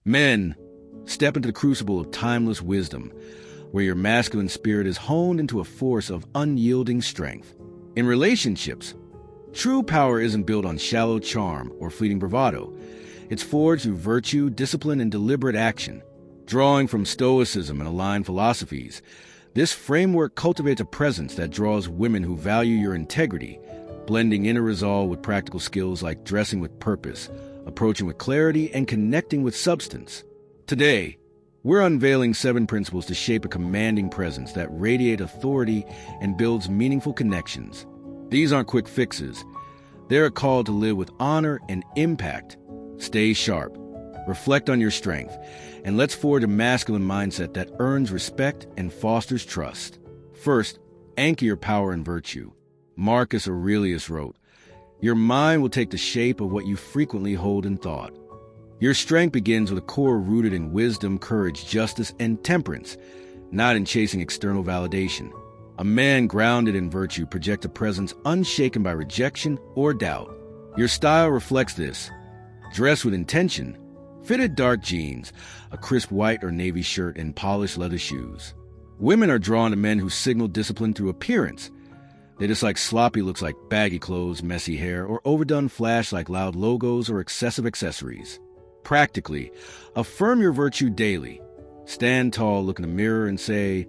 Men, step into the crucible of timeless wisdom, where your masculine spirit is honed into a force of unyielding strength. In relationships, true power isn't built on shallow charm or fleeting bravado. It's forged through virtue, discipline, and deliberate action. Drawing from Stoicism and aligned philosophies, this framework cultivates a presence that draws women who value your integrity, blending inner resolve with practical skills like dressing with purpose, approaching with clarity, and connecting with substance. Today, we're unveiling 7 principles to shape a commanding presence that radiate authority and builds meaningful connections. These aren't quick fixes. They're a call to live with honor and impact. Stay sharp, reflect on your strength, and let's forge a masculine mindset that earns respect and fosters trust. First, anchor your power and virtue. Marcus Aurelius wrote, "Your mind will take the shape of what you frequently hold in thought." Your strength begins with a core rooted in wisdom, courage, justice, and temperance, not in chasing external validation. A man grounded in virtue projects a presence unshaken by rejection or doubt. Your style reflects this. Dress with intention. Fitted dark jeans, a crisp white or navy shirt, and polished leather shoes. Women are drawn to men who signal discipline through appearance. They dislike sloppy looks like baggy clothes, messy hair, or overdone flash like loud logos or excessive accessories. Practically, affirm your virtue daily. Stand tall, look in the mirror, and say,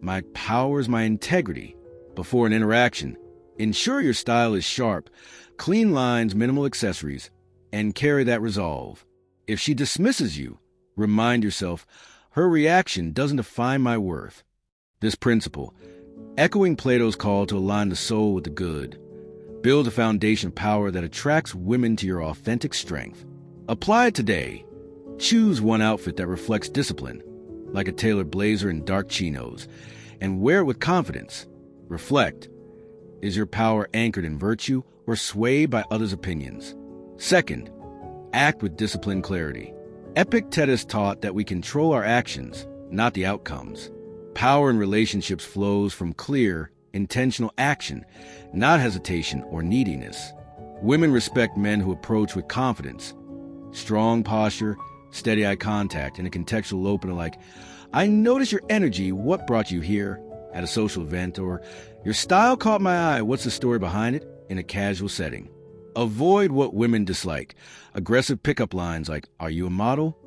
"My power is my integrity." Before an interaction, ensure your style is sharp, clean lines, minimal accessories, and carry that resolve. If she dismisses you, remind yourself, her reaction doesn't define my worth. This principle, echoing Plato's call to align the soul with the good, builds a foundation of power that attracts women to your authentic strength. Apply it today. Choose one outfit that reflects discipline, like a tailored blazer and dark chinos, and wear it with confidence. Reflect. Is your power anchored in virtue or swayed by others' opinions? Second, act with disciplined clarity. Epictetus taught that we control our actions, not the outcomes. Power in relationships flows from clear, intentional action, not hesitation or neediness. Women respect men who approach with confidence. Strong posture, steady eye contact, and a contextual opener like, "I notice your energy, what brought you here?" at a social event, or "Your style caught my eye, what's the story behind it?" in a casual setting. Avoid what women dislike. Aggressive pickup lines like, "Are you a model?"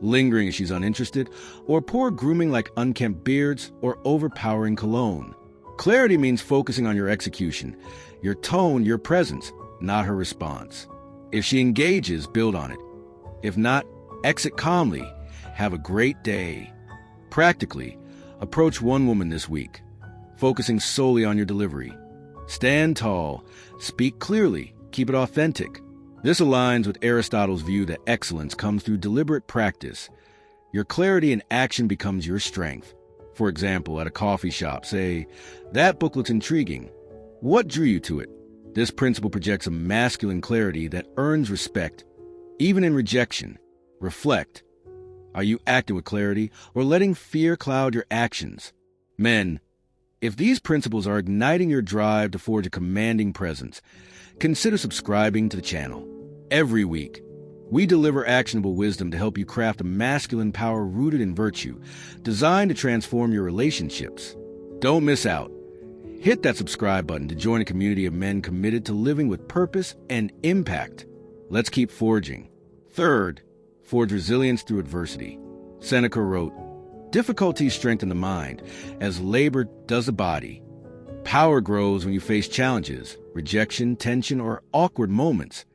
Lingering if she's uninterested, or poor grooming like unkempt beards or overpowering cologne. Clarity means focusing on your execution, your tone, your presence, not her response. If she engages, build on it. If not, exit calmly. Have a great day. Practically, approach one woman this week, focusing solely on your delivery. Stand tall, speak clearly, keep it authentic. This aligns with Aristotle's view that excellence comes through deliberate practice. Your clarity in action becomes your strength. For example, at a coffee shop, say, "That book looks intriguing. What drew you to it?" This principle projects a masculine clarity that earns respect, even in rejection. Reflect. Are you acting with clarity or letting fear cloud your actions? Men, if these principles are igniting your drive to forge a commanding presence, consider subscribing to the channel. Every week, we deliver actionable wisdom to help you craft a masculine power rooted in virtue, designed to transform your relationships. Don't miss out. Hit that subscribe button to join a community of men committed to living with purpose and impact. Let's keep forging. Third, forge resilience through adversity. Seneca wrote, "Difficulties strengthen the mind, as labor does the body." Power grows when you face challenges, rejection, tension, or awkward moments,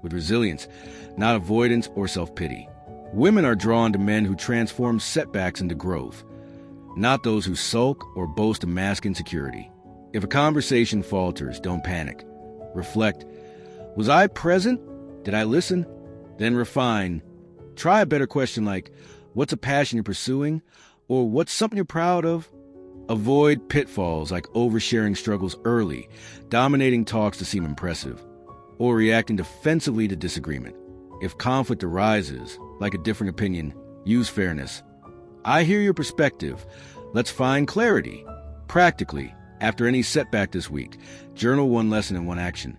with resilience, not avoidance or self-pity. Women are drawn to men who transform setbacks into growth, not those who sulk or boast of mask insecurity. If a conversation falters, don't panic. Reflect. Was I present? Did I listen? Then refine. Try a better question like, what's a passion you're pursuing? Or what's something you're proud of? Avoid pitfalls like oversharing struggles early, dominating talks to seem impressive, or reacting defensively to disagreement. If conflict arises, like a different opinion, use fairness. I hear your perspective. Let's find clarity. Practically, after any setback this week, journal one lesson and one action.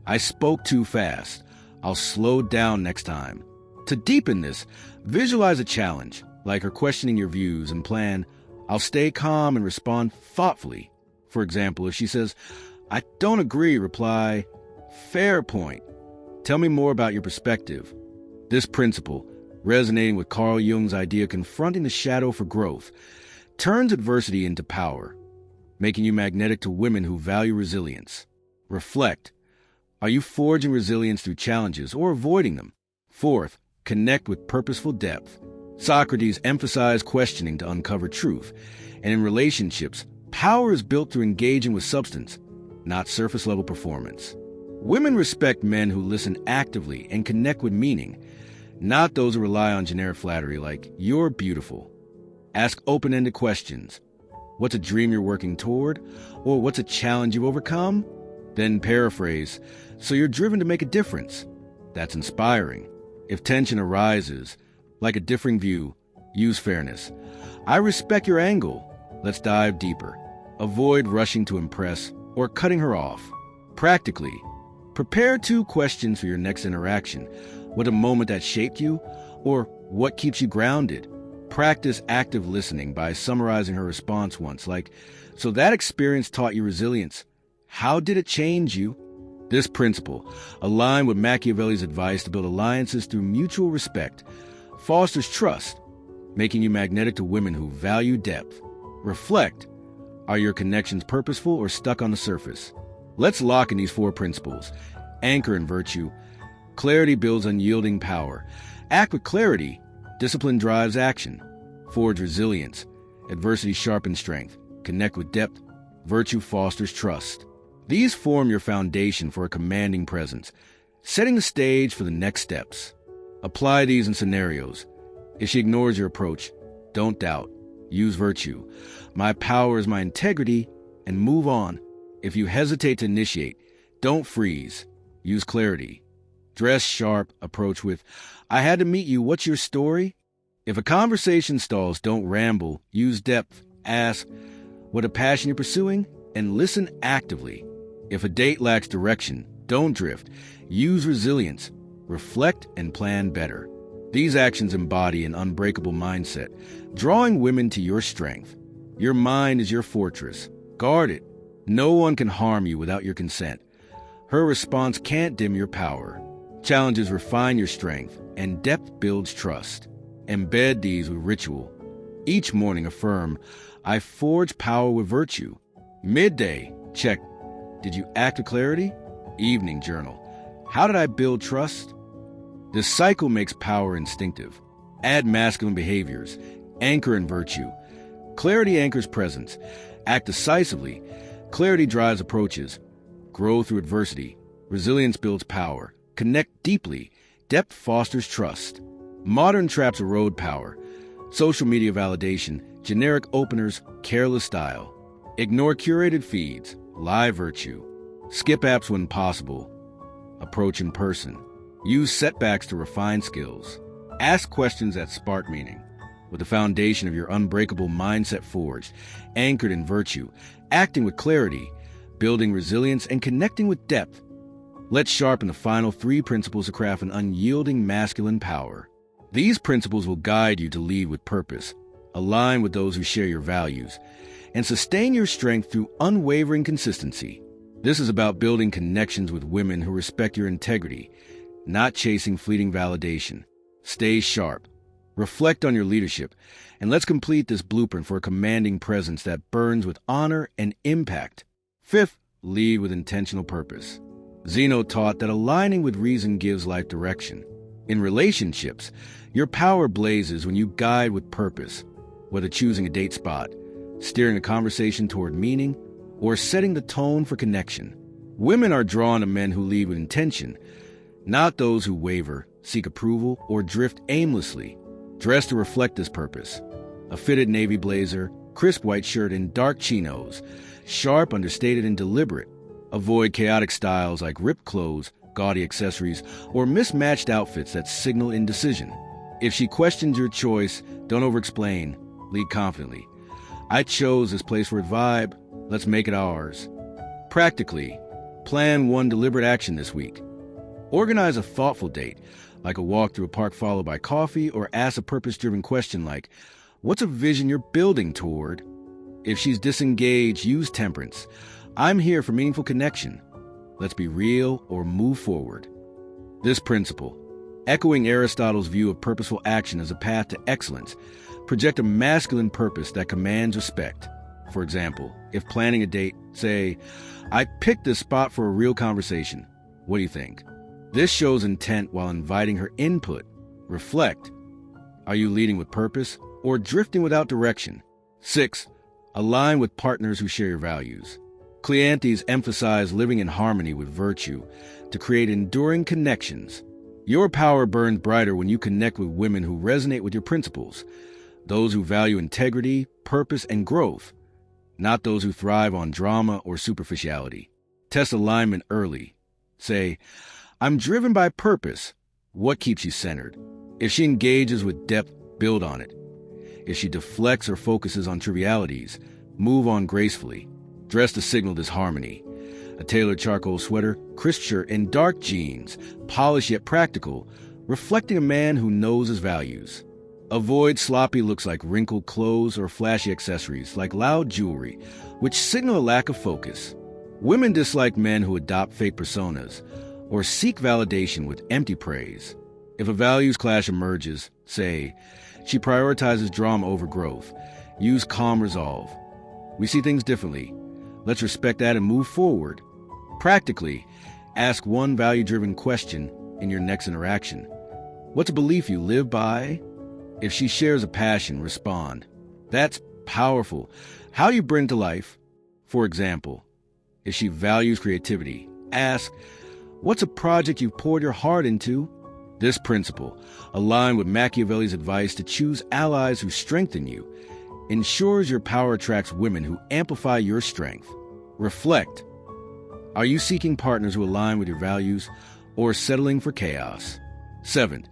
I spoke too fast. I'll slow down next time. To deepen this, visualize a challenge, like her questioning your views, and plan, I'll stay calm and respond thoughtfully. For example, if she says, I don't agree, reply, fair point. Tell me more about your perspective. This principle, resonating with Carl Jung's idea confronting the shadow for growth, turns adversity into power, making you magnetic to women who value resilience. Reflect. Are you forging resilience through challenges or avoiding them? Fourth, connect with purposeful depth. Socrates emphasized questioning to uncover truth, and in relationships, power is built through engaging with substance, not surface-level performance. Women respect men who listen actively and connect with meaning, not those who rely on generic flattery like, you're beautiful. Ask open-ended questions. What's a dream you're working toward? Or what's a challenge you've overcome? Then paraphrase, so you're driven to make a difference. That's inspiring. If tension arises, like a differing view, use fairness. I respect your angle. Let's dive deeper. Avoid rushing to impress or cutting her off. Practically, prepare 2 questions for your next interaction. What a moment that shaped you, or what keeps you grounded? Practice active listening by summarizing her response once, like, so that experience taught you resilience. How did it change you? This principle, aligned with Machiavelli's advice to build alliances through mutual respect, fosters trust, making you magnetic to women who value depth. Reflect. Are your connections purposeful or stuck on the surface? Let's lock in these 4 principles. Anchor in virtue. Clarity builds unyielding power. Act with clarity. Discipline drives action. Forge resilience. Adversity sharpens strength. Connect with depth. Virtue fosters trust. These form your foundation for a commanding presence, setting the stage for the next steps. Apply these in scenarios. If she ignores your approach, don't doubt. Use virtue. My power is my integrity, and move on. If you hesitate to initiate, don't freeze. Use clarity. Dress sharp, approach with, I had to meet you, what's your story? If a conversation stalls, don't ramble. Use depth. Ask, what a passion you're pursuing? And listen actively. If a date lacks direction, don't drift. Use resilience. Reflect and plan better. These actions embody an unbreakable mindset, drawing women to your strength. Your mind is your fortress. Guard it. No one can harm you without your consent. Her response can't dim your power. Challenges refine your strength, and depth builds trust. Embed these with ritual. Each morning affirm, I forge power with virtue. Midday, check, did you act with clarity? Evening journal, how did I build trust? This cycle makes power instinctive. Add masculine behaviors. Anchor in virtue. Clarity anchors presence. Act decisively. Clarity drives approaches. Grow through adversity. Resilience builds power. Connect deeply. Depth fosters trust. Modern traps erode power. Social media validation. Generic openers. Careless style. Ignore curated feeds. Lie virtue. Skip apps when possible. Approach in person. Use setbacks to refine skills. Ask questions that spark meaning. With the foundation of your unbreakable mindset forged, anchored in virtue, acting with clarity, building resilience, and connecting with depth, let's sharpen the final 3 principles to craft an unyielding masculine power. These principles will guide you to lead with purpose, align with those who share your values, and sustain your strength through unwavering consistency. This is about building connections with women who respect your integrity, not chasing fleeting validation. Stay sharp. Reflect on your leadership, and let's complete this blueprint for a commanding presence that burns with honor and impact. 5th, lead with intentional purpose. Zeno taught that aligning with reason gives life direction. In relationships, your power blazes when you guide with purpose, whether choosing a date spot, steering a conversation toward meaning, or setting the tone for connection. Women are drawn to men who lead with intention, not those who waver, seek approval, or drift aimlessly. Dress to reflect this purpose. A fitted navy blazer, crisp white shirt, and dark chinos. Sharp, understated, and deliberate. Avoid chaotic styles like ripped clothes, gaudy accessories, or mismatched outfits that signal indecision. If she questions your choice, don't over-explain. Lead confidently. I chose this place for a vibe. Let's make it ours. Practically, plan 1 deliberate action this week. Organize a thoughtful date, like a walk through a park followed by coffee, or ask a purpose-driven question like, what's a vision you're building toward? If she's disengaged, use temperance. I'm here for meaningful connection. Let's be real or move forward. This principle, echoing Aristotle's view of purposeful action as a path to excellence, project a masculine purpose that commands respect. For example, if planning a date, say, I picked this spot for a real conversation. What do you think? This shows intent while inviting her input. Reflect. Are you leading with purpose or drifting without direction? 6. Align with partners who share your values. Cleanthes emphasized living in harmony with virtue to create enduring connections. Your power burns brighter when you connect with women who resonate with your principles, those who value integrity, purpose, and growth, not those who thrive on drama or superficiality. Test alignment early. Say, I'm driven by purpose. What keeps you centered? If she engages with depth, build on it. If she deflects or focuses on trivialities, move on gracefully. Dress to signal this harmony. A tailored charcoal sweater, crisp shirt, and dark jeans, polished yet practical, reflecting a man who knows his values. Avoid sloppy looks like wrinkled clothes or flashy accessories like loud jewelry, which signal a lack of focus. Women dislike men who adopt fake personas or seek validation with empty praise. If a values clash emerges, say, she prioritizes drama over growth, use calm resolve. We see things differently. Let's respect that and move forward. Practically, ask one value-driven question in your next interaction. What's a belief you live by? If she shares a passion, respond. That's powerful. How you bring to life? For example, if she values creativity, ask, what's a project you've poured your heart into? This principle, aligned with Machiavelli's advice to choose allies who strengthen you, ensures your power attracts women who amplify your strength. Reflect. Are you seeking partners who align with your values or settling for chaos? 7.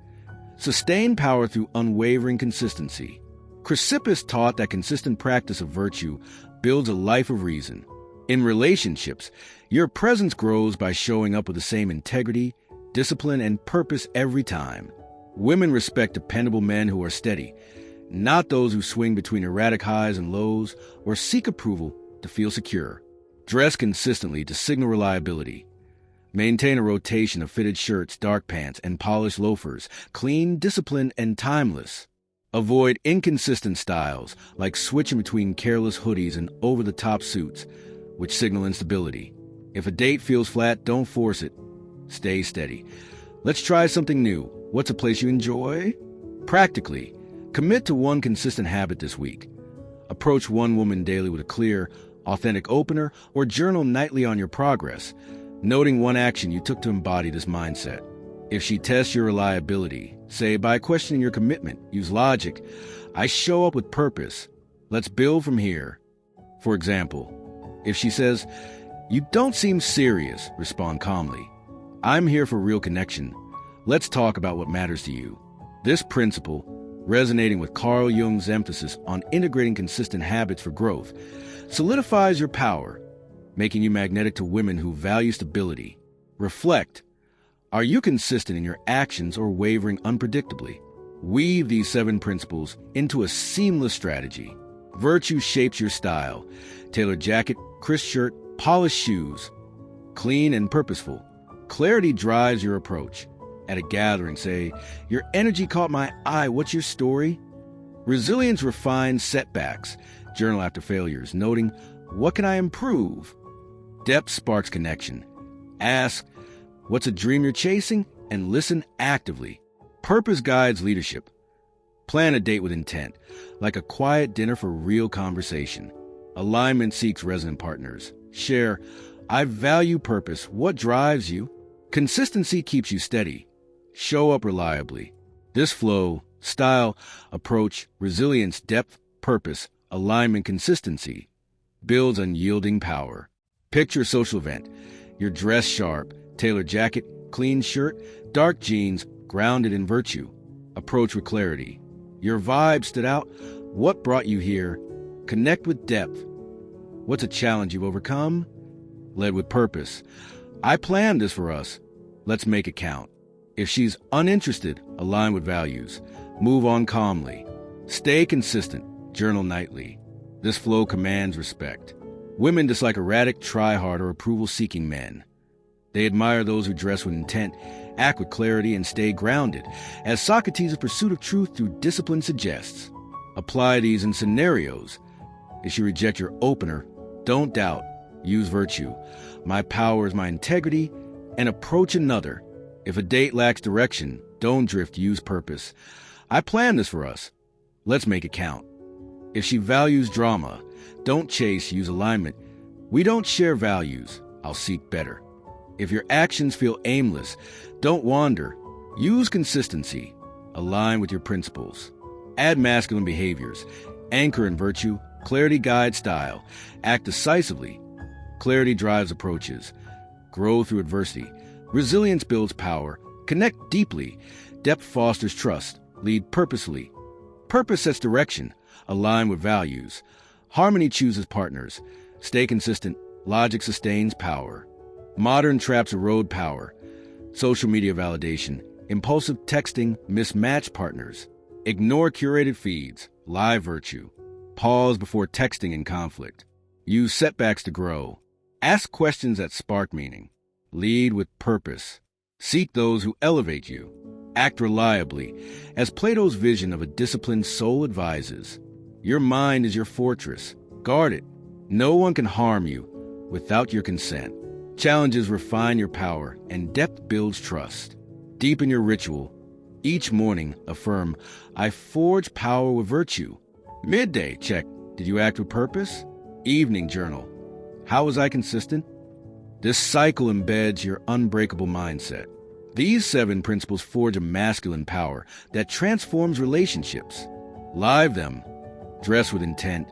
Sustain power through unwavering consistency. Chrysippus taught that consistent practice of virtue builds a life of reason. In relationships, your presence grows by showing up with the same integrity, discipline, and purpose every time. Women respect dependable men who are steady, not those who swing between erratic highs and lows or seek approval to feel secure. Dress consistently to signal reliability. Maintain a rotation of fitted shirts, dark pants, and polished loafers, clean, disciplined, and timeless. Avoid inconsistent styles like switching between careless hoodies and over-the-top suits, which signal instability. If a date feels flat, don't force it. Stay steady. Let's try something new. What's a place you enjoy? Practically, commit to one consistent habit this week. Approach one woman daily with a clear, authentic opener, or journal nightly on your progress, noting one action you took to embody this mindset. If she tests your reliability, say by questioning your commitment, use logic. I show up with purpose. Let's build from here. For example, if she says, you don't seem serious, respond calmly. I'm here for real connection. Let's talk about what matters to you. This principle, resonating with Carl Jung's emphasis on integrating consistent habits for growth, solidifies your power, making you magnetic to women who value stability. Reflect. Are you consistent in your actions or wavering unpredictably? Weave these 7 principles into a seamless strategy. Virtue shapes your style. Tailored jacket, crisp shirt, polished shoes. Clean and purposeful. Clarity drives your approach. At a gathering, say, your energy caught my eye. What's your story? Resilience refines setbacks. Journal after failures, noting, what can I improve? Depth sparks connection. Ask, what's a dream you're chasing? And listen actively. Purpose guides leadership. Plan a date with intent, like a quiet dinner for real conversation. Alignment seeks resonant partners. Share, I value purpose. What drives you? Consistency keeps you steady. Show up reliably. This flow, style, approach, resilience, depth, purpose, alignment, consistency builds unyielding power. Picture a social event. You're dressed sharp, tailored jacket, clean shirt, dark jeans, grounded in virtue. Approach with clarity. Your vibe stood out. What brought you here? Connect with depth. What's a challenge you've overcome? Led with purpose. I planned this for us. Let's make it count. If she's uninterested, align with values. Move on calmly. Stay consistent. Journal nightly. This flow commands respect. Women dislike erratic, try-hard, or approval-seeking men. They admire those who dress with intent, act with clarity, and stay grounded, as Socrates' pursuit of truth through discipline suggests. Apply these in scenarios. If you reject your opener, don't doubt. Use virtue. My power is my integrity, and approach another. If a date lacks direction, don't drift. Use purpose. I planned this for us. Let's make it count. If she values drama, don't chase. Use alignment. We don't share values. I'll seek better. If your actions feel aimless, don't wander. Use consistency. Align with your principles. Add masculine behaviors. Anchor in virtue. Clarity guides style. Act decisively. Clarity drives approaches. Grow through adversity. Resilience builds power. Connect deeply. Depth fosters trust. Lead purposefully. Purpose sets direction. Align with values. Harmony chooses partners. Stay consistent. Logic sustains power. Modern traps erode power. Social media validation. Impulsive texting. Mismatched partners. Ignore curated feeds. Lie virtue. Pause before texting in conflict. Use setbacks to grow. Ask questions that spark meaning. Lead with purpose. Seek those who elevate you. Act reliably, as Plato's vision of a disciplined soul advises. Your mind is your fortress. Guard it. No one can harm you without your consent. Challenges refine your power, and depth builds trust. Deepen your ritual. Each morning, affirm, I forge power with virtue. Midday, check, did you act with purpose? Evening, journal, how was I consistent? This cycle embeds your unbreakable mindset. These 7 principles forge a masculine power that transforms relationships. Live them. Dress with intent.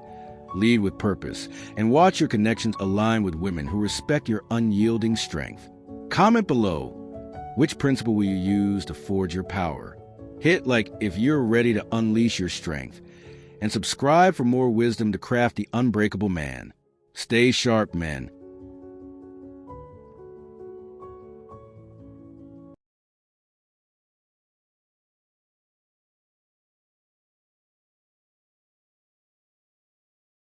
Lead with purpose. And watch your connections align with women who respect your unyielding strength. Comment below. Which principle will you use to forge your power? Hit like if you're ready to unleash your strength. And subscribe for more wisdom to craft the unbreakable man. Stay sharp, men.